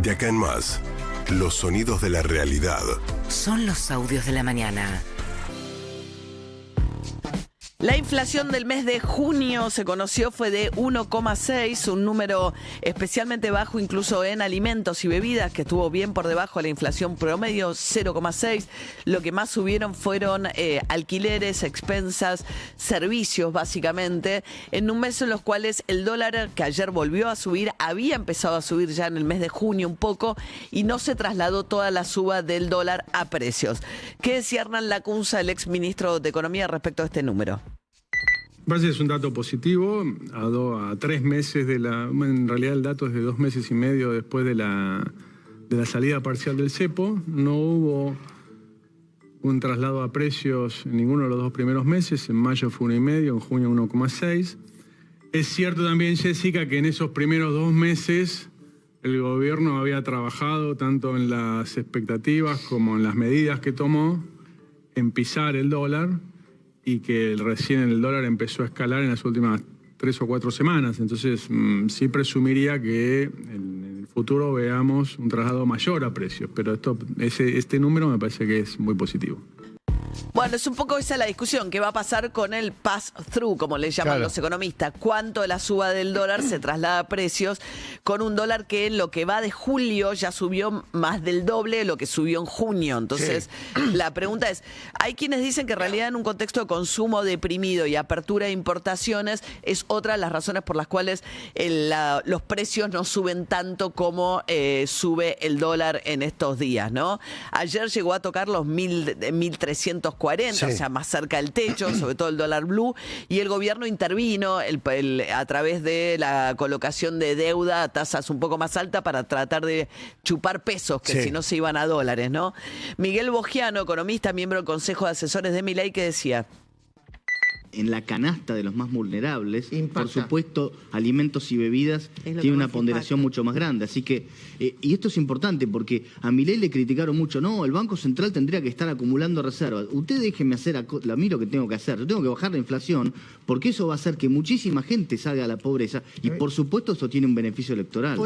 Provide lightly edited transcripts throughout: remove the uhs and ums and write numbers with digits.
De acá en más, los sonidos de la realidad. Son los audios de la mañana. La inflación del mes de junio se conoció fue de 1,6, un número especialmente bajo incluso en alimentos y bebidas, que estuvo bien por debajo de la inflación promedio, 0,6. Lo que más subieron fueron alquileres, expensas, servicios básicamente, en un mes en los cuales el dólar, que ayer volvió a subir, había empezado a subir ya en el mes de junio un poco y no se trasladó toda la suba del dólar a precios. ¿Qué decía Hernán Lacunza, el ex ministro de Economía, respecto a este número? Parece que es un dato positivo, a 3 meses en realidad el dato es de 2 meses y medio después de la salida parcial del cepo. No hubo un traslado a precios en ninguno de los 2 primeros meses, en mayo fue 1,5, en junio 1,6. Es cierto también, Jessica, que en esos primeros 2 meses el gobierno había trabajado tanto en las expectativas como en las medidas que tomó en pisar el dólar, y que recién el dólar empezó a escalar en las últimas 3 o 4 semanas. Entonces, sí presumiría que en el futuro veamos un traslado mayor a precios, pero este número me parece que es muy positivo. Bueno, es un poco esa la discusión. ¿Qué va a pasar con el pass-through, como le llaman los economistas? ¿Cuánto de la suba del dólar se traslada a precios con un dólar que en lo que va de julio ya subió más del doble de lo que subió en junio? Entonces, la pregunta es, hay quienes dicen que en realidad en un contexto de consumo deprimido y apertura de importaciones es otra de las razones por las cuales los precios no suben tanto como sube el dólar en estos días, ¿no? Ayer llegó a tocar los 1.340, o sea, más cerca del techo, sobre todo el dólar blue, y el gobierno intervino a través de la colocación de deuda a tasas un poco más altas para tratar de chupar pesos, que si no se iban a dólares, ¿no? Miguel Bogiano, economista, miembro del Consejo de Asesores de Milei, que decía: en la canasta de los más vulnerables, por supuesto, alimentos y bebidas tiene una ponderación mucho más grande. Así que, y esto es importante porque a Milei le criticaron mucho, no, el Banco Central tendría que estar acumulando reservas. Usted déjeme hacer a mí lo que tengo que hacer. Yo tengo que bajar la inflación porque eso va a hacer que muchísima gente salga a la pobreza y, por supuesto, eso tiene un beneficio electoral.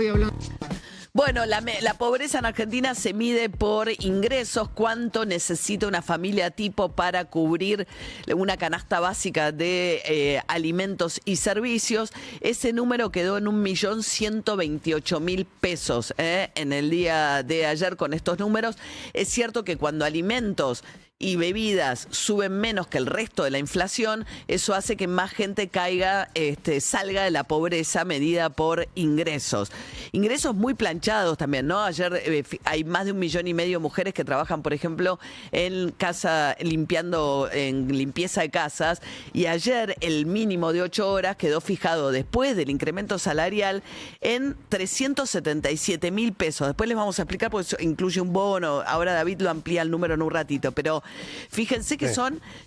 Bueno, la pobreza en Argentina se mide por ingresos. ¿Cuánto necesita una familia tipo para cubrir una canasta básica de alimentos y servicios? Ese número quedó en 1.128.000 pesos en el día de ayer con estos números. Es cierto que cuando alimentos y bebidas suben menos que el resto de la inflación, eso hace que más gente salga de la pobreza medida por ingresos. Ingresos muy planchados también, ¿no? Ayer hay más de 1,5 millones de mujeres que trabajan, por ejemplo, en casa, en limpieza de casas, y ayer el mínimo de 8 horas quedó fijado después del incremento salarial en 377.000 pesos. Después les vamos a explicar porque eso incluye un bono. Ahora David lo amplía el número en un ratito, pero fíjense que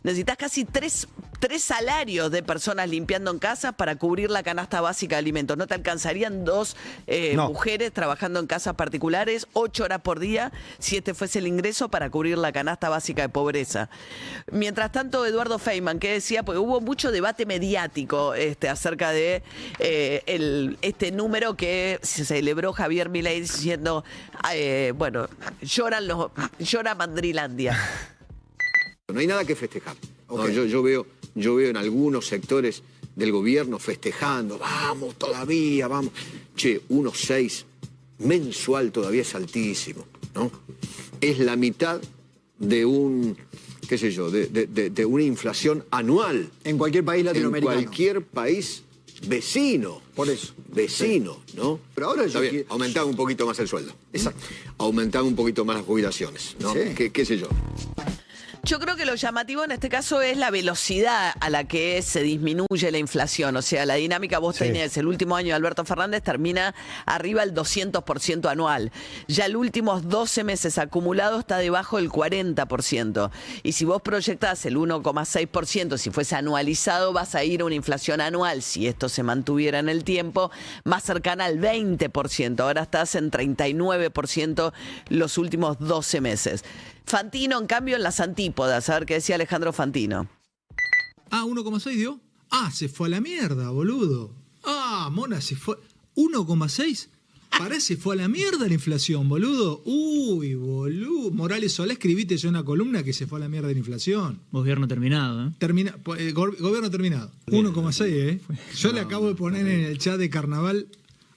necesitas casi tres salarios de personas limpiando en casa para cubrir la canasta básica de alimentos. No te alcanzarían 2 mujeres trabajando en casas particulares, 8 horas por día, si este fuese el ingreso para cubrir la canasta básica de pobreza. Mientras tanto, Eduardo Feynman, que decía, porque hubo mucho debate mediático acerca de este número que se celebró Javier Milei diciendo, llora Mandrilandia. No hay nada que festejar. No, yo veo en algunos sectores del gobierno festejando, vamos todavía, vamos. 1,6 mensual todavía es altísimo, ¿no? Es la mitad de de una inflación anual. En cualquier país latinoamericano. En cualquier país vecino. Por eso. Vecino, ¿no? Pero ahora está bien, aumentaba un poquito más el sueldo. Exacto. Aumentaba un poquito más las jubilaciones, ¿no? Sí. ¿Qué sé yo? Yo creo que lo llamativo en este caso es la velocidad a la que se disminuye la inflación. O sea, la dinámica vos tenés, el último año de Alberto Fernández termina arriba del 200% anual. Ya el últimos 12 meses acumulado está debajo del 40%. Y si vos proyectás el 1,6%, si fuese anualizado, vas a ir a una inflación anual, si esto se mantuviera en el tiempo, más cercana al 20%. Ahora estás en 39% los últimos 12 meses. Fantino, en cambio, en las antípodas. A ver qué decía Alejandro Fantino. 1,6 dio. Se fue a la mierda, boludo. Mona, se fue. 1,6. Parece, fue a la mierda la inflación, boludo. Uy, boludo. Morales Solá, escribiste yo una columna que se fue a la mierda la inflación. Gobierno terminado, ¿eh? Gobierno terminado. 1,6, ¿eh? Yo le acabo de poner en el chat de Carnaval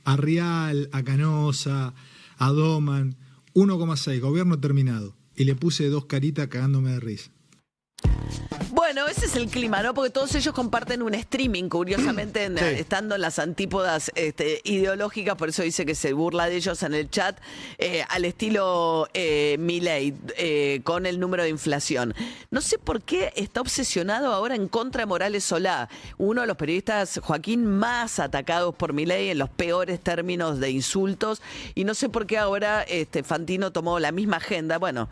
a Rial, a Canosa, a Doman. 1,6, gobierno terminado. Y le puse 2 caritas cagándome de risa. Bueno, ese es el clima, ¿no? Porque todos ellos comparten un streaming, curiosamente, estando en las antípodas ideológicas, por eso dice que se burla de ellos en el chat, al estilo Milei, con el número de inflación. No sé por qué está obsesionado ahora en contra de Morales Solá, uno de los periodistas, Joaquín, más atacados por Milei en los peores términos de insultos, y no sé por qué ahora Fantino tomó la misma agenda. Bueno,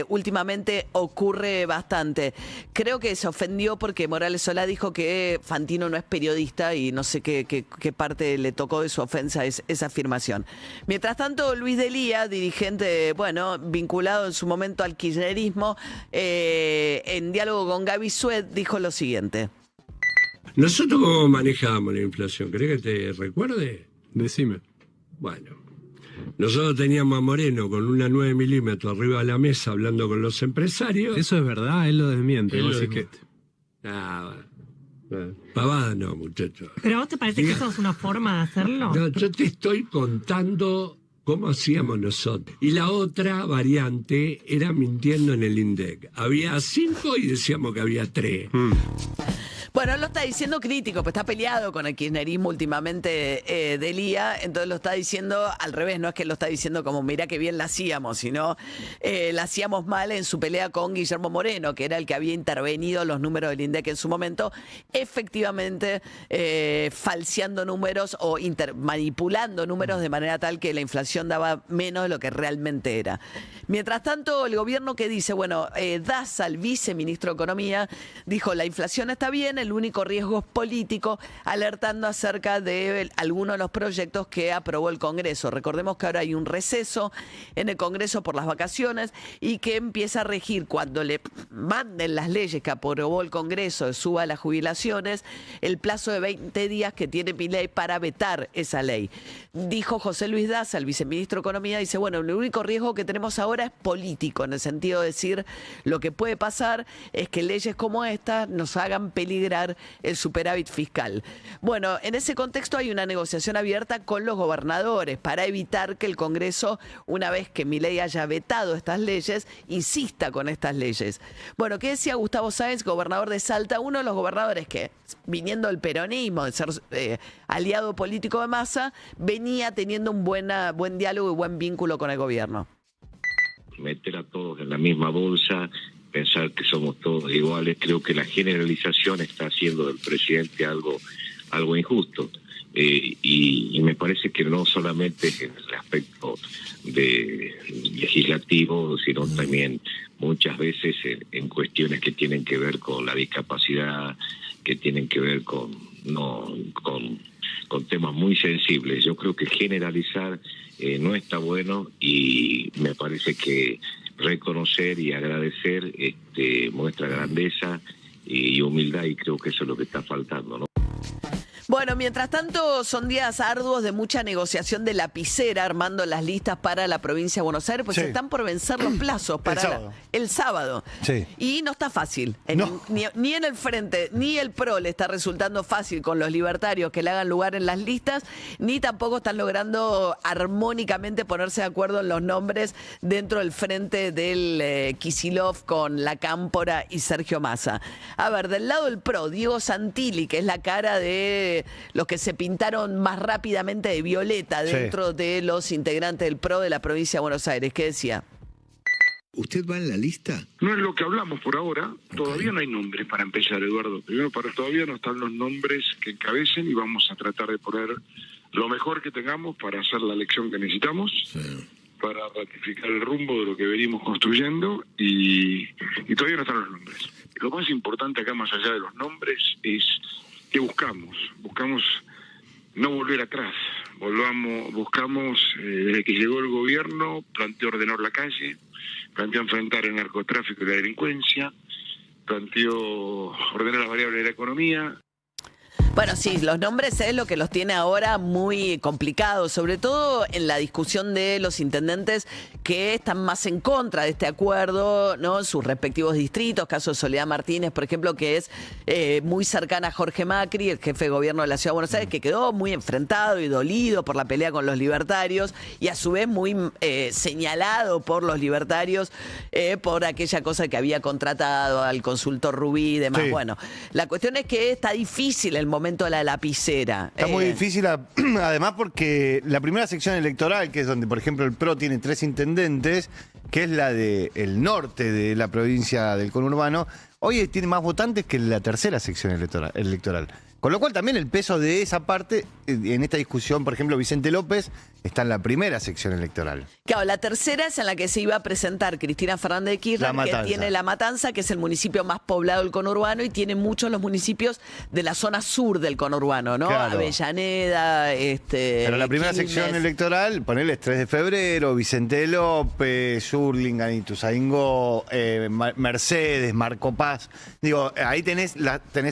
últimamente ocurre bastante. Creo que se ofendió porque Morales Solá dijo que Fantino no es periodista y no sé qué parte le tocó de su ofensa esa afirmación. Mientras tanto, Luis Delía, dirigente, bueno, vinculado en su momento al kirchnerismo, en diálogo con Gaby Sued, dijo lo siguiente. ¿Nosotros cómo manejamos la inflación? ¿Querés que te recuerde? Decime. Bueno, nosotros teníamos a Moreno con una 9 milímetros arriba de la mesa hablando con los empresarios. Eso es verdad, él lo desmiente. Pavada no, muchachos. ¿Pero a vos te parece que eso es una forma de hacerlo? No, yo te estoy contando cómo hacíamos nosotros. Y la otra variante era mintiendo en el INDEC. Había 5 y decíamos que había 3. Bueno, él lo está diciendo crítico, pues está peleado con el kirchnerismo últimamente Delía, entonces lo está diciendo al revés, no es que lo está diciendo como mirá qué bien la hacíamos, sino la hacíamos mal en su pelea con Guillermo Moreno, que era el que había intervenido los números del INDEC en su momento, efectivamente falseando números o manipulando números de manera tal que la inflación daba menos de lo que realmente era. Mientras tanto, el gobierno que dice, bueno, Daza, el viceministro de Economía, dijo la inflación está bien, el único riesgo es político, alertando acerca de algunos de los proyectos que aprobó el Congreso. Recordemos que ahora hay un receso en el Congreso por las vacaciones y que empieza a regir cuando le manden las leyes que aprobó el Congreso, suba las jubilaciones, el plazo de 20 días que tiene Milei para vetar esa ley. Dijo José Luis Daza, el viceministro de Economía, dice, bueno, el único riesgo que tenemos ahora es político, en el sentido de decir, lo que puede pasar es que leyes como esta nos hagan peligrar el superávit fiscal. Bueno, en ese contexto hay una negociación abierta con los gobernadores para evitar que el Congreso, una vez que Milei haya vetado estas leyes, insista con estas leyes. Bueno, ¿qué decía Gustavo Sáenz, gobernador de Salta? Uno de los gobernadores que, viniendo del peronismo, de ser aliado político de Massa, venía teniendo un buen diálogo y buen vínculo con el gobierno. Meter a todos en la misma bolsa, pensar que somos todos iguales, creo que la generalización está haciendo del presidente algo injusto. Y me parece que no solamente en el aspecto legislativo, sino también muchas veces en cuestiones que tienen que ver con la discapacidad, que tienen que ver con temas muy sensibles. Yo creo que generalizar no está bueno y me parece que reconocer y agradecer muestra grandeza y humildad, y creo que eso es lo que está faltando, ¿no? Bueno, mientras tanto son días arduos de mucha negociación de lapicera, armando las listas para la provincia de Buenos Aires, pues están por vencer los plazos para el sábado. Sí. Y no está fácil. Ni en el Frente, ni el PRO le está resultando fácil con los libertarios que le hagan lugar en las listas, ni tampoco están logrando armónicamente ponerse de acuerdo en los nombres dentro del Frente del Kicillof con La Cámpora y Sergio Massa. A ver, del lado del PRO, Diego Santilli, que es la cara de los que se pintaron más rápidamente de violeta dentro de los integrantes del PRO de la provincia de Buenos Aires. ¿Qué decía? ¿Usted va en la lista? No es lo que hablamos por ahora. Todavía no hay nombres para empezar, Eduardo. Primero, todavía no están los nombres que encabecen y vamos a tratar de poner lo mejor que tengamos para hacer la elección que necesitamos, para ratificar el rumbo de lo que venimos construyendo y todavía no están los nombres. Lo más importante acá, más allá de los nombres, es ¿qué buscamos? Buscamos no volver atrás. Buscamos, desde que llegó el gobierno, planteó ordenar la calle, planteó enfrentar el narcotráfico y la delincuencia, planteó ordenar las variables de la economía. Bueno, sí, los nombres es lo que los tiene ahora muy complicados, sobre todo en la discusión de los intendentes que están más en contra de este acuerdo, ¿no? En sus respectivos distritos, caso de Soledad Martínez, por ejemplo, que es muy cercana a Jorge Macri, el jefe de gobierno de la Ciudad de Buenos Aires, que quedó muy enfrentado y dolido por la pelea con los libertarios y a su vez muy señalado por los libertarios por aquella cosa que había contratado al consultor Rubí y demás. Sí. Bueno, la cuestión es que está difícil el momento de la lapicera. Está muy difícil, además porque la primera sección electoral, que es donde, por ejemplo, el PRO tiene 3 intendentes, que es la del norte de la provincia del conurbano, hoy tiene más votantes que la tercera sección electoral. Con lo cual también el peso de esa parte, en esta discusión, por ejemplo, Vicente López está en la primera sección electoral. Claro, la tercera es en la que se iba a presentar Cristina Fernández de Kirchner, que tiene La Matanza, que es el municipio más poblado del conurbano y tiene muchos los municipios de la zona sur del conurbano, ¿no? Claro. Avellaneda, Pero la primera Quilmes. sección electoral, ponele 3 de febrero, Vicente López, Hurlingham, Ituzaingó, Mercedes, Marco Paz. Digo, ahí tenés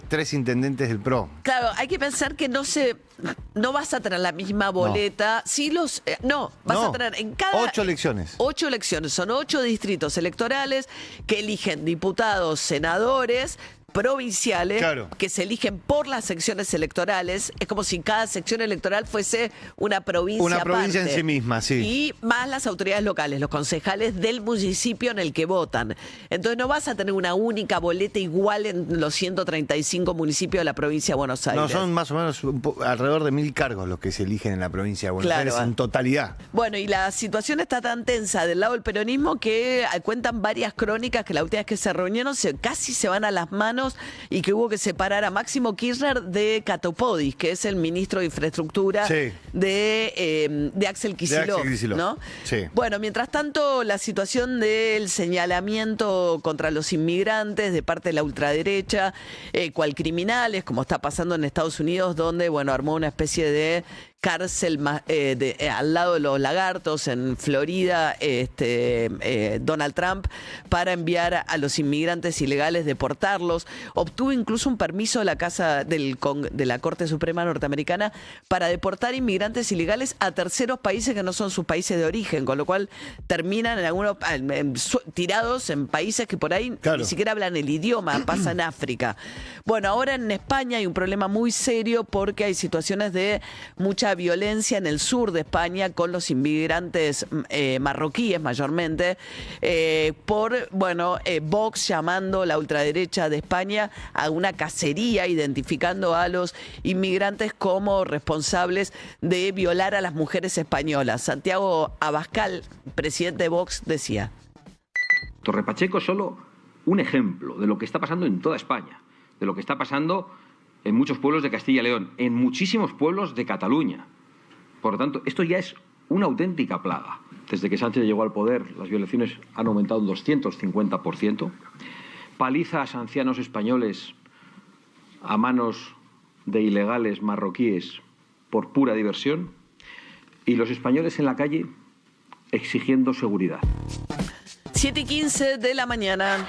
3 intendentes del PRO. Claro, hay que pensar que no vas a tener la misma boleta. No. Sí, vas a tener en cada 8 elecciones. 8 elecciones, son 8 distritos electorales que eligen diputados, senadores provinciales, claro, que se eligen por las secciones electorales. Es como si cada sección electoral fuese una provincia Una provincia aparte, en sí misma, sí. Y más las autoridades locales, los concejales del municipio en el que votan. Entonces no vas a tener una única boleta igual en los 135 municipios de la provincia de Buenos Aires. No, son más o menos alrededor de 1000 cargos los que se eligen en la provincia de Buenos Aires en totalidad. Bueno, y la situación está tan tensa del lado del peronismo que cuentan varias crónicas que la última vez que se reunieron casi se van a las manos y que hubo que separar a Máximo Kirchner de Catopodis, que es el ministro de Infraestructura de Axel Kicillof, ¿no? Sí. Bueno, mientras tanto, la situación del señalamiento contra los inmigrantes de parte de la ultraderecha, cual criminales, como está pasando en Estados Unidos, donde, bueno, armó una especie de cárcel al lado de los lagartos en Florida, Donald Trump, para enviar a los inmigrantes ilegales, deportarlos. Obtuvo incluso un permiso de la de la Corte Suprema norteamericana para deportar inmigrantes ilegales a terceros países que no son sus países de origen, con lo cual terminan tirados en países que por ahí ni siquiera hablan el idioma, pasa en África. Bueno, ahora en España hay un problema muy serio porque hay situaciones de mucha violencia en el sur de España con los inmigrantes marroquíes mayormente, por Vox llamando la ultraderecha de España a una cacería, identificando a los inmigrantes como responsables de violar a las mujeres españolas. Santiago Abascal, presidente de Vox, decía: Torre Pacheco es solo un ejemplo de lo que está pasando en toda España, de lo que está pasando en muchos pueblos de Castilla y León, en muchísimos pueblos de Cataluña. Por lo tanto, esto ya es una auténtica plaga. Desde que Sánchez llegó al poder, las violaciones han aumentado un 250%. Palizas a ancianos españoles a manos de ilegales marroquíes por pura diversión. Y los españoles en la calle exigiendo seguridad. 7:15 de la mañana.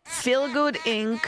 Feel Good Inc.